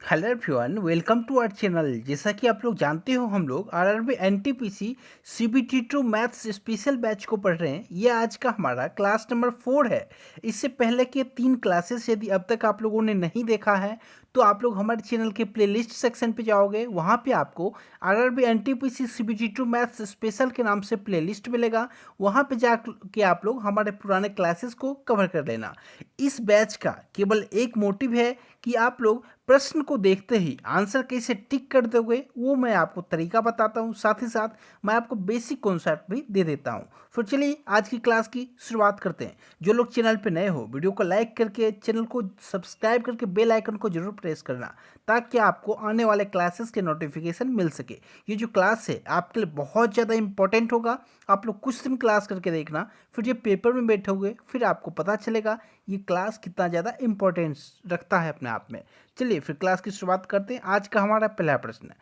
Hello everyone, welcome to our channel. जैसा कि आप लोग जानते हो, हम लोग RRB NTPC CBT two maths special batch को पढ़ रहे हैं। ये आज का हमारा क्लास नंबर 4 है। इससे पहले के 3 क्लासेस यदि अब तक आप लोगों ने नहीं देखा है तो आप लोग हमारे चैनल के प्लेलिस्ट सेक्शन पे जाओगे, वहाँ पे आपको RRB NTPC CBT two maths special के नाम से प्लेलिस्ट मिलेगा। वहाँ पे जा के आप लोग हमारे पुराने क्लासेस को कवर कर लेना। इस बैच का केवल एक मोटिव है कि आप लोग प्रश्न को देखते ही आंसर कैसे टिक कर दोगे, वो मैं आपको तरीका बताता हूँ। साथ ही साथ मैं आपको बेसिक कॉन्सेप्ट भी दे देता हूँ। फिर चलिए आज की क्लास की शुरुआत करते हैं। जो लोग चैनल पे नए हो, वीडियो को लाइक करके चैनल को सब्सक्राइब करके बेल आइकन को जरूर प्रेस करना, ताकि आपको आने वाले क्लासेस के नोटिफिकेशन मिल सके। ये जो क्लास है आपके लिए बहुत ज़्यादा इंपॉर्टेंट होगा। आप लोग कुछ दिन क्लास करके देखना, फिर ये पेपर में बैठोगे फिर आपको पता चलेगा ये क्लास कितना ज़्यादा इंपॉर्टेंस रखता है अपने आप में। चलिए फिर क्लास की शुरुआत करते हैं। आज का हमारा पहला प्रश्न है,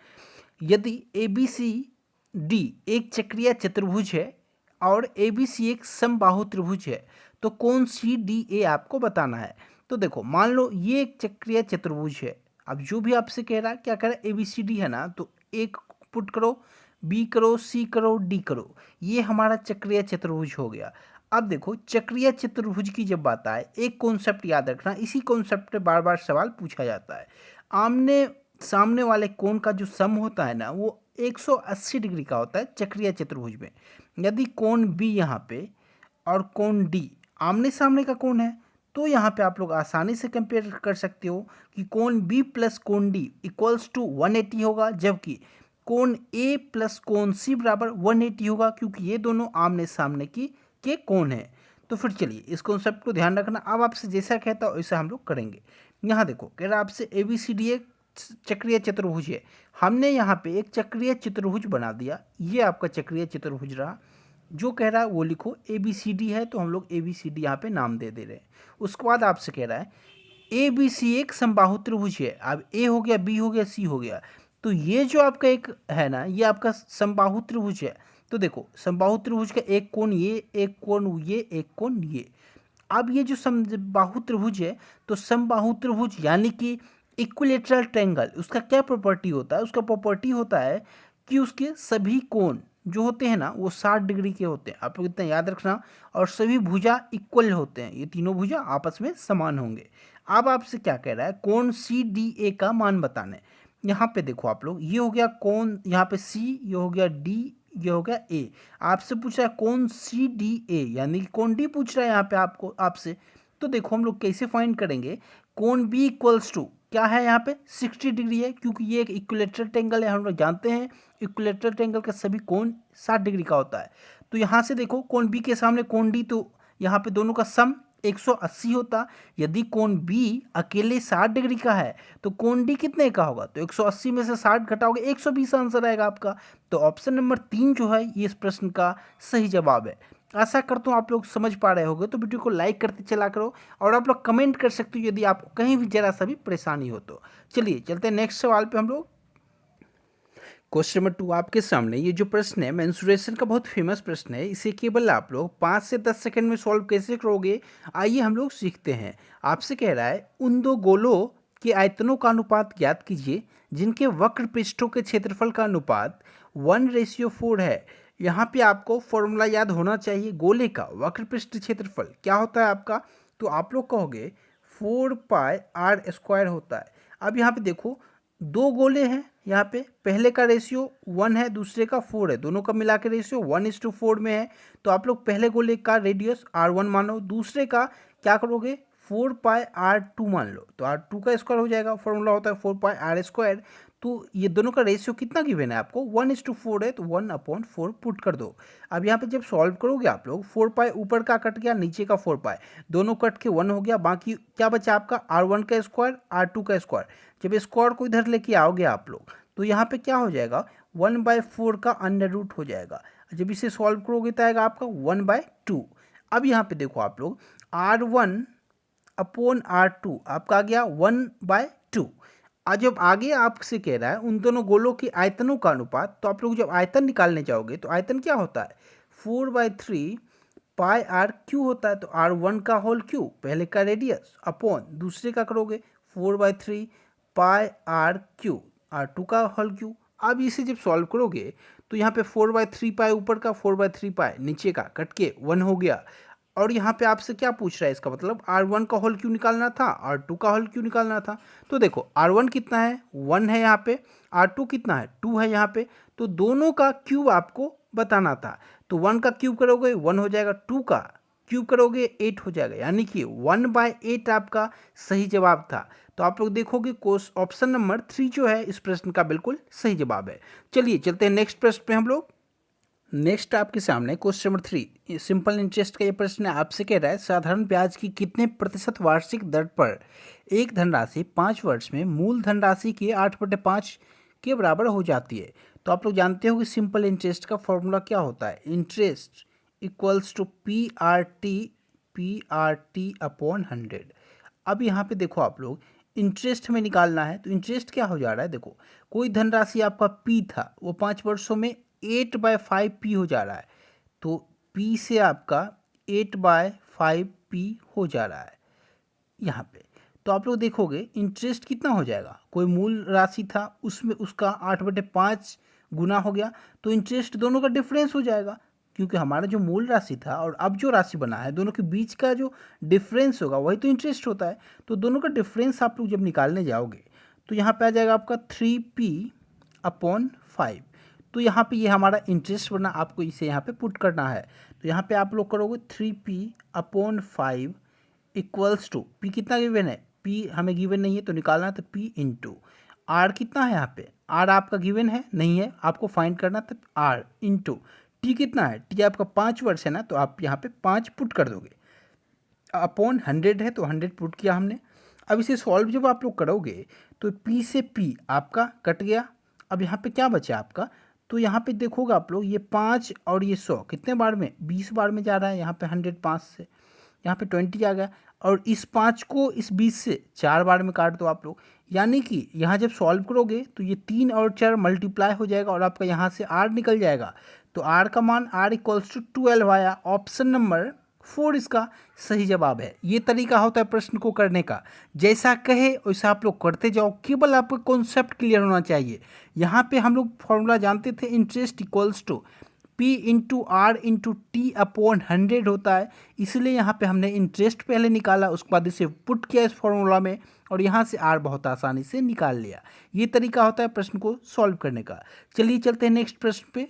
यदि ए बी सी डी एक चक्रीय चतुर्भुज है और ए बी सी एक समबाहु त्रिभुज है, तो कौन सी डी ए आपको बताना है। तो देखो, मान लो ये एक चक्रीय चतुर्भुज है। अब जो भी आपसे कह रहा है, क्या कह रहा है, ए बी सी डी है ना, तो एक पुट करो, बी करो, सी करो, डी करो। ये हमारा चक्रीय चतुर्भुज हो गया। अब देखो, चक्रीय चतुर्भुज की जब बात आए, एक कॉन्सेप्ट याद रखना, इसी कॉन्सेप्ट पे बार बार सवाल पूछा जाता है। आमने सामने वाले कोण का जो सम होता है ना, वो 180 डिग्री का होता है चक्रीय चतुर्भुज में। यदि कोण बी यहाँ पे और कोण डी आमने सामने का कोण है, तो यहाँ पे आप लोग आसानी से कंपेयर कर सकते हो कि कोण बी प्लस कोण डी इक्वल्स टू 180 होगा, जबकि कोण ए प्लस कोण सी बराबर 180 होगा, क्योंकि ये दोनों आमने सामने की के कोण है। तो फिर चलिए इस कॉन्सेप्ट को ध्यान रखना। अब आपसे जैसा कहता हो वैसा हम लोग करेंगे। यहाँ देखो, कह रहा आपसे ए बी सी डी एक चक्रीय चतुर्भुज है। हमने यहाँ पे एक चक्रीय चतुर्भुज बना दिया, ये आपका चक्रीय चतुर्भुज रहा। जो कह रहा है वो लिखो, ए बी सी डी है तो हम लोग ए बी सी डी यहाँ पे नाम दे रहे हैं। उसके बाद आपसे कह रहा है ए बी सी एक समबाहु त्रिभुज है। अब ए हो गया, बी हो गया, सी हो गया, तो ये जो आपका एक है ना, ये आपका समबाहु त्रिभुज है। तो देखो, समबाहु त्रिभुज का एक कोण ये, एक कोण ये, एक कोण ये। अब ये जो समबाहु त्रिभुज है, तो समबाहु त्रिभुज यानी कि इक्विलेटरल ट्रायंगल, उसका क्या प्रॉपर्टी होता है, उसका प्रॉपर्टी होता है कि उसके सभी कोण जो होते हैं ना, वो 60 डिग्री के होते हैं। आप लोग इतना याद रखना। और सभी भुजा इक्वल होते हैं, ये तीनों भुजा आपस में समान होंगे। अब आपसे क्या कह रहा है, कोण सी डी ए का मान बताना है। यहाँ पे देखो आप लोग, ये हो गया कोण, यहाँ पे सी, ये हो गया डी, ये हो गया ए। आपसे पूछ रहा है कौन सी डी ए, यानी कौन डी पूछ रहा है यहाँ पे आपको आपसे। तो देखो हम लोग कैसे फाइंड करेंगे। कौन बी इक्वल्स टू क्या है, यहाँ पे 60 डिग्री है, क्योंकि ये एक इक्विलेटरल ट्रायंगल है। हम लोग जानते हैं इक्विलेटरल ट्रायंगल का सभी कोण 60 डिग्री का होता है। तो यहाँ से देखो, कोण बी के सामने कोण डी, तो यहाँ पे दोनों का सम 180 होता। यदि कोण बी अकेले 60 डिग्री का है, तो कोण डी कितने का होगा, तो 180 में से 60 घटाओगे 120 आंसर आएगा आपका। तो ऑप्शन नंबर 3 जो है ये इस प्रश्न का सही जवाब है। आशा करता हूँ आप लोग समझ पा रहे होंगे। तो वीडियो को लाइक करते चला करो, और आप लोग कमेंट कर सकते हो यदि आपको कहीं भी जरा सा भी परेशानी हो तो। चलिए चलते हैं नेक्स्ट सवाल पे हम लोग। क्वेश्चन नंबर 2 आपके सामने। ये जो प्रश्न है मेंसुरेशन का, बहुत फेमस प्रश्न है। इसे केवल आप लोग 5 से 10 सेकंड में सॉल्व कैसे करोगे, आइए हम लोग सीखते हैं। आपसे कह रहा है उन दो गोलों के आयतनों का अनुपात ज्ञात कीजिए जिनके वक्र पृष्ठों के क्षेत्रफल का अनुपात 1:4 है। यहाँ पे आपको फॉर्मूला याद होना चाहिए। गोले का वक्र पृष्ठ क्षेत्रफल क्या होता है आपका, तो आप लोग कहोगे 4πr² होता है। अब यहाँ पे देखो, दो गोले हैं, यहाँ पे पहले का रेशियो 1 है, दूसरे का 4 है, दोनों का मिला के रेशियो 1:4 में है। तो आप लोग पहले गोले का रेडियस r1 मानो, दूसरे का क्या करोगे 4πr2 मान लो, तो r2 का स्क्वायर हो जाएगा। फॉर्मूला होता है 4πr²। तो ये दोनों का रेशियो कितना गिवन है आपको, 1:4 है, तो 1/4 पुट कर दो। अब यहाँ पे जब सॉल्व करोगे आप लोग, 4π ऊपर का कट गया, नीचे का 4π दोनों कट के 1 हो गया। बाकी क्या बचा आपका, r1 का स्क्वायर, r2 का स्क्वायर। जब स्क्वायर को इधर लेके आओगे आप लोग, तो यहाँ पे क्या हो जाएगा, 1/4 का अंडर रूट हो जाएगा। जब इसे सॉल्व करोगे तो आएगा आपका 1/2। अब यहाँ पे देखो आप लोग, r1/r2 आपका आ गया 1/2। आज जब आगे आपसे कह रहा है उन दोनों गोलों के आयतनों का अनुपात, तो आप लोग जब आयतन निकालने जाओगे तो आयतन क्या होता है, 4/3πr³ होता है। तो r1 का होल क्यू, पहले का रेडियस, अपॉन दूसरे का करोगे 4/3 पाई आर क्यू, R2 का होल क्यू। अब इसे जब सॉल्व करोगे तो यहाँ पे 4/3 पाई ऊपर का, 4/3 पाई नीचे का कट के 1 हो गया। और यहाँ पे आपसे क्या पूछ रहा है, इसका मतलब R1 का होल क्यू निकालना था, R2 का होल क्यू निकालना था। तो देखो R1 कितना है, 1 है यहाँ पे, R2 कितना है, 2 है यहाँ पे। तो दोनों का क्यूब आपको बताना था। तो 1 का क्यूब करोगे 1 हो जाएगा, 2 का क्यूब करोगे 8 हो जाएगा, यानी कि 1/8 आपका सही जवाब था। तो आप लोग देखोगे ऑप्शन नंबर 3 जो है इस प्रश्न का बिल्कुल सही जवाब है। चलिए चलते हैं नेक्स्ट प्रश्न पे हम लोग। नेक्स्ट आपके सामने क्वेश्चन नंबर 3 सिंपल इंटरेस्ट का ये प्रश्न है। आपसे कह रहा है साधारण ब्याज की कितने प्रतिशत वार्षिक दर पर एक धनराशि 5 वर्ष में मूल धनराशि के 8/5 के बराबर हो जाती है। तो आप लोग जानते हो कि सिंपल इंटरेस्ट का फॉर्मूला क्या होता है, interest equals to P upon 100। अब यहाँ पे देखो आप लोग, इंटरेस्ट हमें निकालना है। तो इंटरेस्ट क्या हो जा रहा है, देखो कोई धनराशि आपका पी था, वो 5 वर्षों में 8/5 पी हो जा रहा है। तो पी से आपका 8/5 पी हो जा रहा है यहाँ पे। तो आप लोग देखोगे इंटरेस्ट कितना हो जाएगा, कोई मूल राशि था उसमें उसका 8/5 गुना हो गया, तो इंटरेस्ट दोनों का डिफरेंस हो जाएगा। क्योंकि हमारा जो मूल राशि था और अब जो राशि बना है, दोनों के बीच का जो डिफरेंस होगा वही तो इंटरेस्ट होता है। तो दोनों का डिफरेंस आप लोग जब निकालने जाओगे तो यहाँ पे आ जाएगा आपका 3p/5। तो यहाँ पे ये हमारा इंटरेस्ट बना, आपको इसे यहाँ पे पुट करना है। तो यहाँ पे आप लोग करोगे 3p/5 इक्वल्स टू, पी कितना गिवन है, पी हमें गिवन नहीं है तो निकालना है, तो पी इंटू आर कितना है, यहाँ पे आर आपका गिवन है नहीं है, आपको फाइंड करना, तो आर इंटू टी कितना है, टी आपका 5 वर्ष है ना, तो आप यहाँ पे 5 पुट कर दोगे, अपॉन 100 है तो 100 पुट किया हमने। अब इसे सॉल्व जब आप लोग करोगे तो पी से पी आपका कट गया। अब यहाँ पे क्या बचा आपका, तो यहाँ पे देखोगे आप लोग, ये 5 और ये 100 कितने बार में, 20 बार में जा रहा है। यहाँ पे 100 5 से, यहाँ पे 20 आ गया। और इस 5 को इस 20 से 4 बार में काट दो आप लोग, यानी कि यहाँ जब सॉल्व करोगे तो ये 3 और 4 मल्टीप्लाई हो जाएगा और आपका यहाँ से आर निकल जाएगा। तो आर का मान आर इक्वल्स टू 12 आया। ऑप्शन नंबर 4 इसका सही जवाब है। ये तरीका होता है प्रश्न को करने का, जैसा कहे वैसा आप लोग करते जाओ, केवल आपका कॉन्सेप्ट क्लियर होना चाहिए। यहाँ पे हम लोग फॉर्मूला जानते थे, interest equals to P into R into T upon 100 होता है, इसलिए यहाँ पे हमने इंटरेस्ट पहले निकाला, उसके बाद इसे पुट किया इस फॉर्मूला में और यहाँ से आर बहुत आसानी से निकाल लिया। ये तरीका होता है प्रश्न को सॉल्व करने का। चलिए चलते हैं नेक्स्ट प्रश्न पे।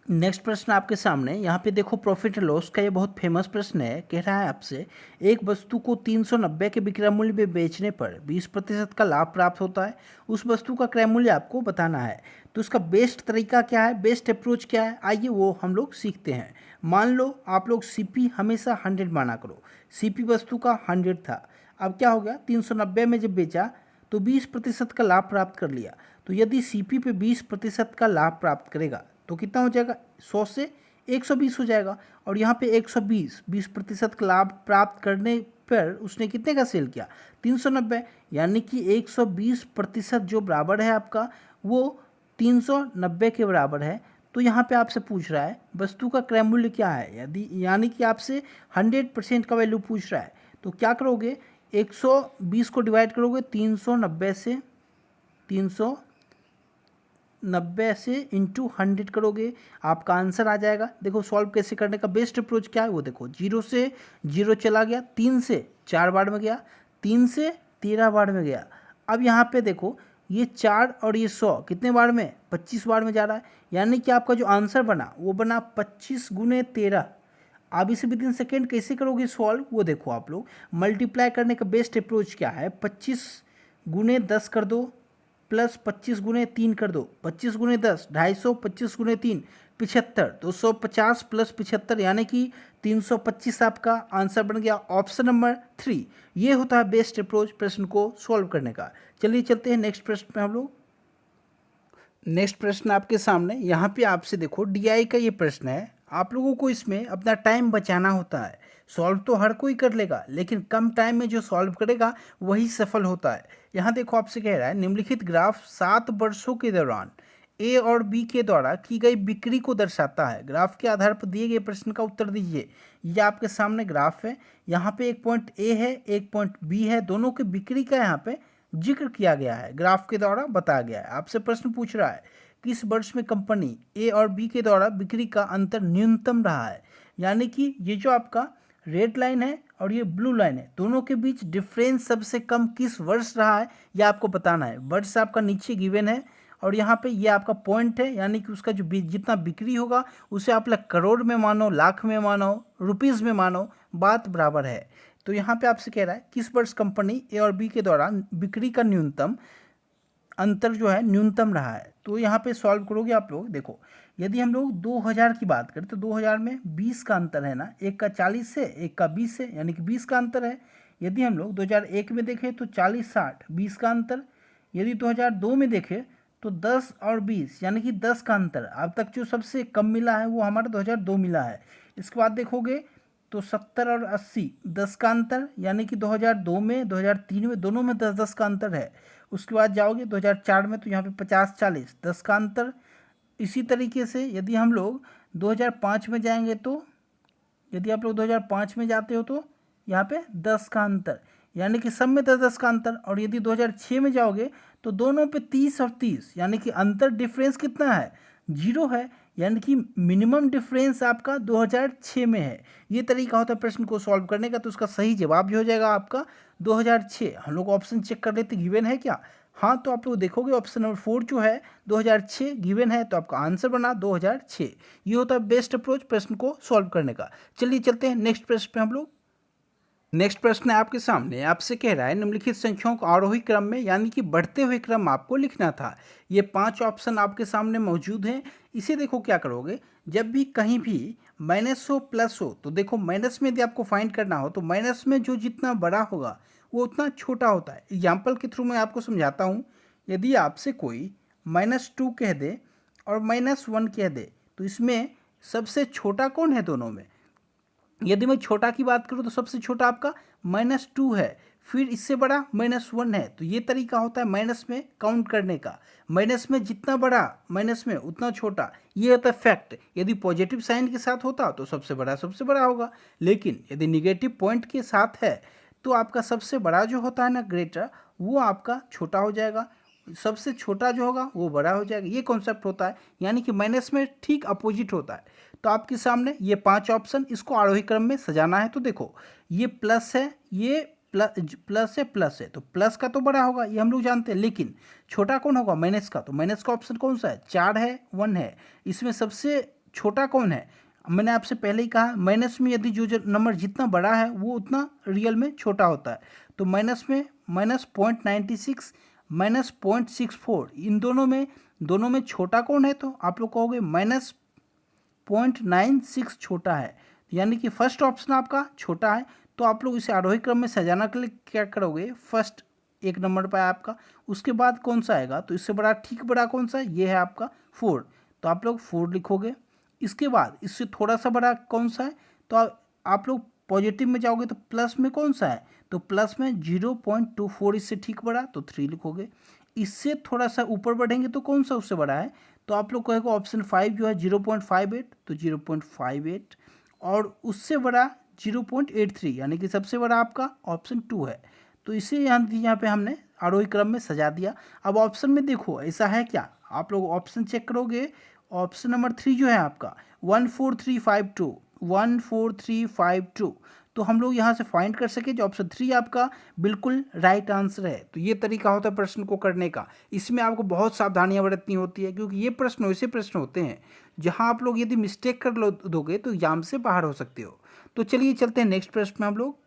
नेक्स्ट प्रश्न आपके सामने, यहाँ पे देखो प्रॉफिट एंड लॉस का ये बहुत फेमस प्रश्न है। कह रहा है आपसे एक वस्तु को 390 के विक्रय मूल्य में बेचने पर 20% का लाभ प्राप्त होता है, उस वस्तु का क्रय मूल्य आपको बताना है। तो उसका बेस्ट तरीका क्या है, बेस्ट अप्रोच क्या है, आइए वो हम लोग सीखते हैं। मान लो आप लोग सीपी हमेशा 100 माना करो, सीपी वस्तु का 100 था। अब क्या हो गया, 390 में जब बेचा तो 20% का लाभ प्राप्त कर लिया। तो यदि सीपी पे 20% का लाभ प्राप्त करेगा तो कितना हो जाएगा, 100 से 120 हो जाएगा। और यहाँ पे 120 20% का लाभ प्राप्त करने पर उसने कितने का सेल किया, 390, यानी कि 120% जो बराबर है आपका वो 390 के बराबर है। तो यहाँ पे आपसे पूछ रहा है वस्तु का क्रय मूल्य क्या है, यदि यानी कि आपसे 100% का वैल्यू पूछ रहा है। तो क्या करोगे, 120 को डिवाइड करोगे 390 से, 390 से इंटू 100 करोगे, आपका आंसर आ जाएगा। देखो सॉल्व कैसे करने का बेस्ट अप्रोच क्या है वो देखो, 0 से 0 चला गया, 3 से 4 बार में गया, 3 से 13 बार में गया। अब यहाँ पे देखो ये 4 और ये 100 कितने बार में, 25 बार में जा रहा है, यानी कि आपका जो आंसर बना वो बना 25 गुने 13। अब इसे विद इन सेकेंड कैसे करोगे सॉल्व वो देखो आप लोग, मल्टीप्लाई करने का बेस्ट अप्रोच क्या है, 25 गुने 10 कर दो प्लस 25 गुने 3 कर दो, 25 गुने 10 250, 25 गुने 3 75, 250 प्लस 75 यानी कि 325 आपका आंसर बन गया। ऑप्शन नंबर 3 ये होता है बेस्ट अप्रोच प्रश्न को सॉल्व करने का। चलिए चलते हैं नेक्स्ट प्रश्न पे हम लोग। नेक्स्ट प्रश्न आपके सामने, यहाँ पे आपसे देखो डीआई का ये प्रश्न है। आप लोगों को इसमें अपना टाइम बचाना होता है। सॉल्व तो हर कोई कर लेगा, लेकिन कम टाइम में जो सॉल्व करेगा वही सफल होता है। यहाँ देखो आपसे कह रहा है निम्नलिखित ग्राफ 7 वर्षों के दौरान ए और बी के द्वारा की गई बिक्री को दर्शाता है। ग्राफ के आधार पर दिए गए प्रश्न का उत्तर दीजिए। ये आपके सामने ग्राफ है, यहाँ पे एक पॉइंट ए है, एक पॉइंट बी है, दोनों की बिक्री का यहाँ पे जिक्र किया गया है, ग्राफ के द्वारा बताया गया है। आपसे प्रश्न पूछ रहा है किस वर्ष में कंपनी ए और बी के द्वारा बिक्री का अंतर न्यूनतम रहा है। यानी कि ये जो आपका रेड लाइन है और ये ब्लू लाइन है, दोनों के बीच डिफरेंस सबसे कम किस वर्ष रहा है, यह आपको बताना है। वर्ष आपका नीचे गिवन है और यहाँ पे ये आपका पॉइंट है, यानी कि उसका जो जितना बिक्री होगा उसे आप लोग करोड़ में मानो, लाख में मानो, रुपीज़ में मानो, बात बराबर है। तो यहाँ पे आपसे कह रहा है किस वर्ष कंपनी ए और बी के दौरान बिक्री का न्यूनतम अंतर जो है न्यूनतम रहा है। तो यहाँ पे सॉल्व करोगे आप लोग। देखो, यदि हम लोग 2000 की बात करें तो 2000 में 20 का अंतर है ना, एक का 40 से एक का 20 से, यानी कि 20 का अंतर है। यदि हम लोग 2001 में देखें तो 40-60 20 का अंतर। यदि 2002 में देखें तो 10 और 20 यानी कि 10 का अंतर। अब तक जो सबसे कम मिला है वो हमारा 2002 मिला है। इसके बाद देखोगे तो 70 और 80 10 का अंतर, यानी कि 2002 में 2003 में दोनों में 10-10 का अंतर है। उसके बाद जाओगे 2004 में तो यहाँ पे 50-40 10 का अंतर। इसी तरीके से यदि हम लोग 2005 में जाएंगे तो, यदि आप लोग 2005 में जाते हो तो यहाँ पे 10 का अंतर, यानी कि सब में 10-10 का अंतर। और यदि 2006 में जाओगे तो दोनों पे 30 और 30, यानी कि अंतर डिफरेंस कितना है, 0 है, यानी कि मिनिमम डिफरेंस आपका 2006 में है। ये तरीका होता है प्रश्न को सॉल्व करने का। तो उसका सही जवाब भी हो जाएगा आपका 2006। हम लोग ऑप्शन चेक कर लेते गिवन है क्या। हाँ, तो आप लोग देखोगे ऑप्शन नंबर 4 जो है 2006 गिवन है, तो आपका आंसर बना 2006। ये होता है बेस्ट अप्रोच प्रश्न को सॉल्व करने का। चलिए चलते हैं नेक्स्ट प्रश्न पे हम लोग। नेक्स्ट प्रश्न है आपके सामने, आपसे कह रहा है निम्नलिखित संख्याओं को आरोही क्रम में यानी कि बढ़ते हुए क्रम आपको लिखना था। ये 5 ऑप्शन आपके सामने मौजूद हैं। इसे देखो क्या करोगे, जब भी कहीं भी माइनस हो प्लस हो तो देखो माइनस में यदि आपको फाइंड करना हो तो माइनस में जो जितना बड़ा होगा वो उतना छोटा होता है। एग्जाम्पल के थ्रू मैं आपको समझाता हूँ। यदि आपसे कोई -2 कह दे और -1 कह दे तो इसमें सबसे छोटा कौन है दोनों में। यदि मैं छोटा की बात करूं तो सबसे छोटा आपका -2 है, फिर इससे बड़ा -1 है। तो ये तरीका होता है माइनस में काउंट करने का। माइनस में जितना बड़ा माइनस में उतना छोटा, ये होता है फैक्ट। यदि पॉजिटिव साइन के साथ होता तो सबसे बड़ा होगा, लेकिन यदि निगेटिव पॉइंट के साथ है तो आपका सबसे बड़ा जो होता है ना ग्रेटर, वो आपका छोटा हो जाएगा, सबसे छोटा जो होगा वो बड़ा हो जाएगा। ये कॉन्सेप्ट होता है, यानी कि माइनस में ठीक अपोजिट होता है। तो आपके सामने ये 5 ऑप्शन, इसको आरोही क्रम में सजाना है। तो देखो, ये प्लस है, ये प्लस है, तो प्लस का तो बड़ा होगा, ये हम लोग जानते हैं, लेकिन छोटा कौन होगा माइनस का। तो माइनस का ऑप्शन कौन सा है, 4 है, 1 है। इसमें सबसे छोटा कौन है, मैंने आपसे पहले ही कहा माइनस में यदि जो नंबर जितना बड़ा है वो उतना रियल में छोटा होता है। तो माइनस में -0.96 -0.64, इन दोनों में छोटा कौन है, तो आप लोग कहोगे -0.96 छोटा है, यानी कि फर्स्ट ऑप्शन आपका छोटा है। तो आप लोग इसे आरोही क्रम में सजाना के लिए क्या करोगे, फर्स्ट एक नंबर पर आपका, उसके बाद कौन सा आएगा, तो इससे बड़ा ठीक बड़ा कौन सा, ये है आपका 4, तो आप लोग 4 लिखोगे। इसके बाद इससे थोड़ा सा बड़ा कौन सा है, तो आप लोग पॉजिटिव में जाओगे तो प्लस में कौन सा है, तो प्लस में 0.24, इससे ठीक बड़ा तो 3 लिखोगे। इससे थोड़ा सा ऊपर बढ़ेंगे तो कौन सा उससे बड़ा है, तो आप लोग कहेगा ऑप्शन 5 जो है 0.58, तो 0.58, और उससे बड़ा 0.83, यानी कि सबसे बड़ा आपका ऑप्शन 2 है। तो इसे यहाँ पे हमने आरोही क्रम में सजा दिया। अब ऑप्शन में देखो ऐसा है क्या, आप लोग ऑप्शन चेक करोगे, ऑप्शन नंबर 3 जो है आपका 14352, 14352, तो हम लोग यहाँ से फाइंड कर सके जो ऑप्शन 3 आपका बिल्कुल राइट आंसर है। तो ये तरीका होता है प्रश्न को करने का। इसमें आपको बहुत सावधानियां बरतनी होती है, क्योंकि ये प्रश्न ऐसे प्रश्न होते हैं जहाँ आप लोग यदि मिस्टेक कर दोगे तो एग्जाम से बाहर हो सकते हो। तो चलिए चलते हैं नेक्स्ट प्रश्न में हम लोग।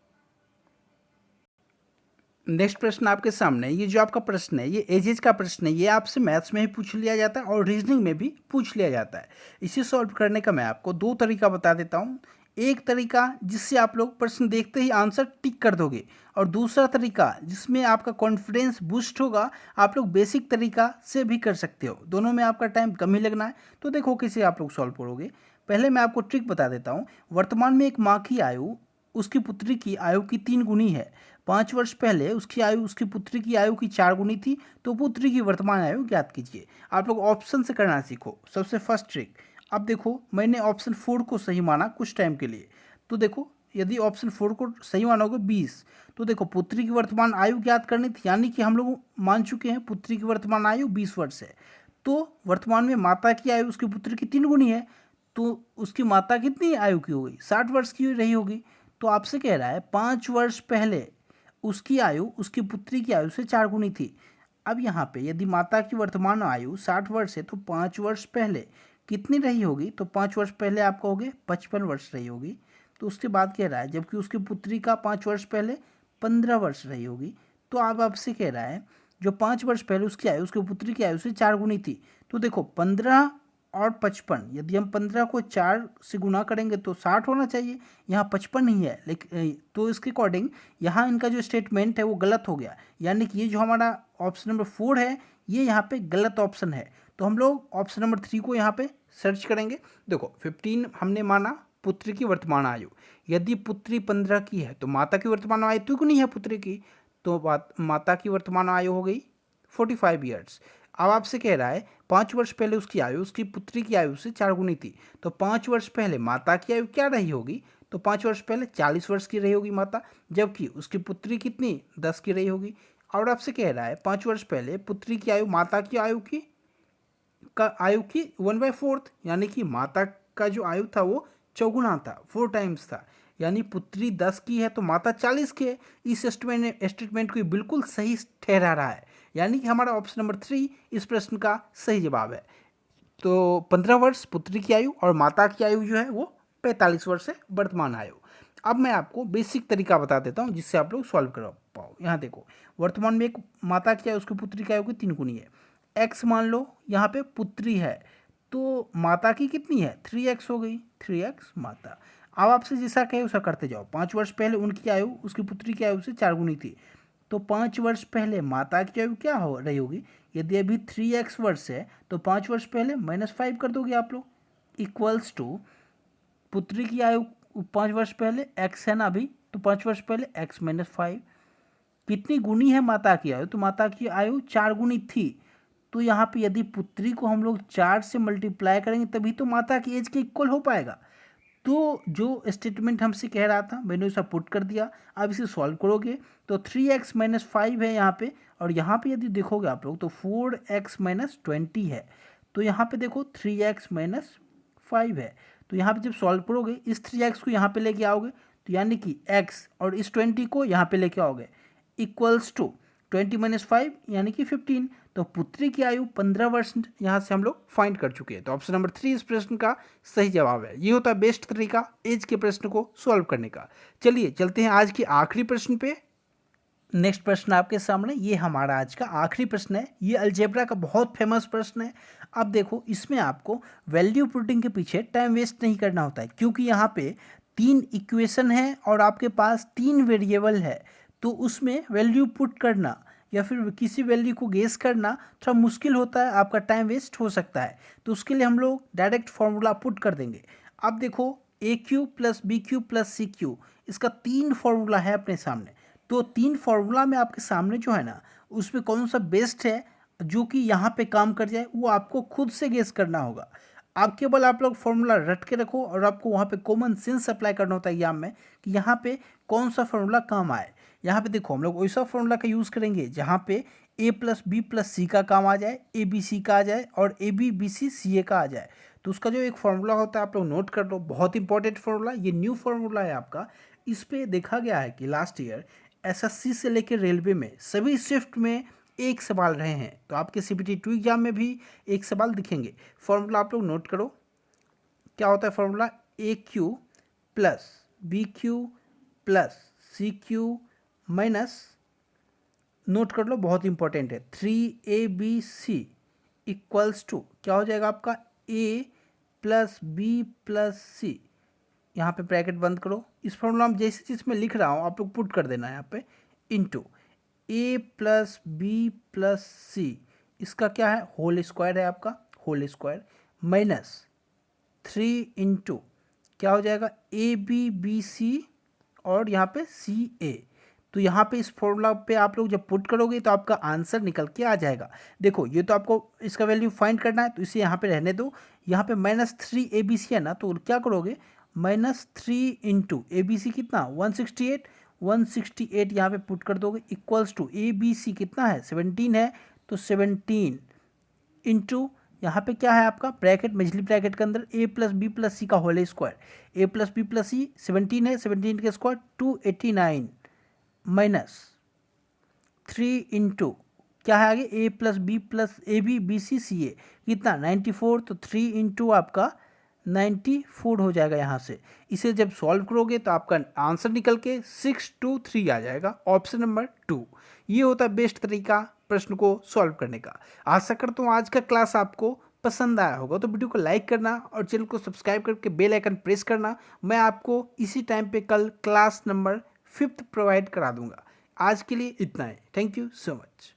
नेक्स्ट प्रश्न आपके सामने, ये जो आपका प्रश्न है ये एजेज का प्रश्न है। ये आपसे मैथ्स में ही पूछ लिया जाता है और रीजनिंग में भी पूछ लिया जाता है। इसे सॉल्व करने का मैं आपको 2 तरीका बता देता हूँ। एक तरीका जिससे आप लोग प्रश्न देखते ही आंसर टिक कर दोगे, और दूसरा तरीका जिसमें आपका कॉन्फिडेंस बूस्ट होगा, आप लोग बेसिक तरीका से भी कर सकते हो। दोनों में आपका टाइम कम ही लगना है। तो देखो कैसे आप लोग सॉल्व करोगे। पहले मैं आपको ट्रिक बता देता हूँ। वर्तमान में एक माँ की आयु उसकी पुत्री की आयु की 3 गुनी है। 5 वर्ष पहले उसकी आयु उसकी पुत्री की आयु की 4 गुनी थी, तो पुत्री की वर्तमान आयु ज्ञात कीजिए। आप लोग ऑप्शन से करना सीखो। सबसे फर्स्ट ट्रिक, अब देखो मैंने ऑप्शन 4 को सही माना कुछ टाइम के लिए, तो देखो यदि ऑप्शन 4 को सही मानोगे 20, तो देखो पुत्री की वर्तमान आयु ज्ञात करनी थी, यानी कि हम लोग मान चुके हैं पुत्री की वर्तमान आयु 20 वर्ष है। तो वर्तमान में माता की आयु उसकी पुत्री की 3 गुनी है, तो उसकी माता कितनी आयु की हो गई, 60 वर्ष की रही होगी। तो आपसे कह रहा है 5 वर्ष पहले उसकी आयु उसकी पुत्री की आयु से 4 गुनी थी। अब यहाँ पे यदि माता की वर्तमान आयु 60 वर्ष है, तो 5 वर्ष पहले कितनी रही होगी, तो 5 वर्ष पहले आप कहोगे 55 वर्ष रही होगी। तो उसके बाद कह रहा है जबकि उसकी पुत्री का 5 वर्ष पहले 15 वर्ष रही होगी। तो अब आपसे कह रहा है जो 5 वर्ष पहले उसकी आयु उसकी पुत्री की आयु से 4 गुनी थी, तो देखो 15 और 55, यदि हम 15 को 4 से गुना करेंगे तो 60 होना चाहिए, यहाँ 55 ही है। लेकिन तो इसके अकॉर्डिंग यहाँ इनका जो स्टेटमेंट है वो गलत हो गया, यानी कि ये जो हमारा ऑप्शन नंबर 4 है ये यहाँ पे गलत ऑप्शन है। तो हम लोग ऑप्शन नंबर 3 को यहाँ पे सर्च करेंगे। देखो 15 हमने माना पुत्री की वर्तमान आयु, यदि पुत्री 15 की है तो माता की वर्तमान आयु तो नहीं है पुत्री की, तो माता की वर्तमान आयु हो गई 45 ईयर्स। अब आपसे कह रहा है 5 वर्ष पहले उसकी आयु उसकी पुत्री की आयु से 4 गुनी थी, तो 5 वर्ष पहले माता की आयु क्या रही होगी, तो 5 वर्ष पहले 40 वर्ष की रही होगी माता, जबकि उसकी पुत्री कितनी 10 की रही होगी। और आपसे कह रहा है 5 वर्ष पहले पुत्री की आयु माता की आयु की 1/4, यानी कि माता का जो आयु था वो चौगुना था, 4 टाइम्स था, यानी पुत्री 10 की है तो माता 40 की है। इस स्टेटमेंट को बिल्कुल सही ठहरा रहा है, यानी कि हमारा ऑप्शन नंबर 3 इस प्रश्न का सही जवाब है। तो 15 वर्ष पुत्री की आयु और माता की आयु जो है वो 45 वर्ष है वर्तमान आयु। अब मैं आपको बेसिक तरीका बता देता हूँ जिससे आप लोग सॉल्व कर पाओ। यहाँ देखो वर्तमान में एक माता की आयु उसकी पुत्री की आयु की 3 गुनी है। एक्स मान लो यहाँ पे पुत्री है, तो माता की कितनी है 3x हो गई, 3x माता। अब आपसे जैसा कहे वैसा करते जाओ। 5 वर्ष पहले उनकी आयु उसकी पुत्री की आयु से 4 गुनी थी, तो 5 वर्ष पहले माता की आयु क्या हो रही होगी, यदि अभी 3x वर्ष है तो 5 वर्ष पहले -5 कर दोगे आप लोग, इक्वल्स टू पुत्री की आयु 5 वर्ष पहले x है ना अभी, तो 5 वर्ष पहले x - 5। कितनी गुनी है माता की आयु, तो माता की आयु 4 गुनी थी, तो यहाँ पे यदि पुत्री को हम लोग 4 से मल्टीप्लाई करेंगे तभी तो माता की एज के इक्वल हो पाएगा। तो जो स्टेटमेंट हमसे कह रहा था मैंने उसे पुट कर दिया। अब इसे सॉल्व करोगे तो 3x - 5 है यहाँ पे, और यहाँ पे यदि देखोगे आप लोग तो 4x - 20 है, तो यहाँ पे देखो 3x - 5 है। तो यहाँ पे जब सॉल्व करोगे इस 3x को यहाँ पे लेके आओगे, तो यानी कि x और इस 20 को यहाँ पे लेके आओगे, इक्वल्स टू 20 - 5 यानी कि 15। तो पुत्री की आयु 15 वर्ष यहाँ से हम लोग फाइंड कर चुके हैं। तो ऑप्शन नंबर 3 इस प्रश्न का सही जवाब है। ये होता है बेस्ट तरीका एज के प्रश्न को सॉल्व करने का। चलिए चलते हैं आज के आखिरी प्रश्न पे। नेक्स्ट प्रश्न आपके सामने, ये हमारा आज का आखिरी प्रश्न है। ये अलजेब्रा का बहुत फेमस प्रश्न है। अब देखो इसमें आपको वैल्यू पुटिंग के पीछे टाइम वेस्ट नहीं करना होता है, क्योंकि यहाँ पे 3 इक्वेशन है और आपके पास 3 वेरिएबल है, तो उसमें वैल्यू पुट करना या फिर किसी वैल्यू को गेस करना थोड़ा मुश्किल होता है, आपका टाइम वेस्ट हो सकता है। तो उसके लिए हम लोग डायरेक्ट फॉर्मूला पुट कर देंगे। अब देखो AQ + BQ + CQ, इसका 3 फॉर्मूला है अपने सामने। तो 3 फॉर्मूला में आपके सामने जो है ना, उसमें कौन सा बेस्ट है जो कि यहाँ पे काम कर जाए वो आपको खुद से गेस करना होगा। आप केवल आप लोग फॉर्मूला रट के रखो, और आपको वहाँ पे कॉमन सेंस अप्लाई करना होता है एग्जाम में कि यहाँ पे कौन सा फॉर्मूला काम आए। यहाँ पे देखो हम लोग वैसा फॉर्मूला का यूज़ करेंगे जहाँ पे A + B + C का काम आ जाए, ABC का आ जाए और AB BC CA का आ जाए। तो उसका जो एक फॉर्मूला होता है आप लोग नोट कर लो, बहुत इंपॉर्टेंट फॉर्मूला, ये न्यू फॉर्मूला है आपका। इस पे देखा गया है कि लास्ट ईयर SSC से लेकर रेलवे में सभी शिफ्ट में एक सवाल रहे हैं, तो आपके CPT 2 एग्जाम में भी एक सवाल दिखेंगे। फॉर्मूला आप लोग नोट करो, क्या होता है formula, AQ + BQ + CQ minus, note कर लो बहुत इंपॉर्टेंट है, 3ABC इक्वल्स टू क्या हो जाएगा आपका A + B + C। यहाँ पे ब्रैकेट बंद करो। इस फॉर्मूला में जैसे चीज़ मैं लिख रहा हूँ आप लोग पुट कर देना है यहाँ पे, इंटू A + B + C, इसका क्या है होल स्क्वायर है आपका, होल स्क्वायर माइनस 3 इंटू क्या हो जाएगा AB BC और यहाँ पे CA। तो यहाँ पे इस फॉर्मूला पे आप लोग जब पुट करोगे तो आपका आंसर निकल के आ जाएगा। देखो ये तो आपको इसका वैल्यू फाइंड करना है, तो इसे यहाँ पे रहने दो। यहाँ पे -3 ABC है ना, तो क्या करोगे, -3 इंटू ABC कितना 168, 168 यहाँ पे पुट कर दोगे इक्वल्स टू ABC कितना है 17 है, तो 17 इंटू यहाँ पे क्या है आपका ब्रैकेट, मझली ब्रैकेट के अंदर A+B+C का होल स्क्वायर, A+B+C 17 है, 17 के स्क्वायर 289 -3 इंटू क्या है आगे A+B+AB BC CA कितना 94, तो 3 इंटू आपका 94 हो जाएगा यहाँ से। इसे जब सॉल्व करोगे तो आपका आंसर निकल के 623 आ जाएगा, ऑप्शन नंबर 2। ये होता है बेस्ट तरीका प्रश्न को सॉल्व करने का। आशा करता हूँ आज का क्लास आपको पसंद आया होगा, तो वीडियो को लाइक करना और चैनल को सब्सक्राइब करके बेल आइकन प्रेस करना। मैं आपको इसी टाइम पे कल क्लास नंबर 5th प्रोवाइड करा दूंगा। आज के लिए इतना ही। Thank you so much.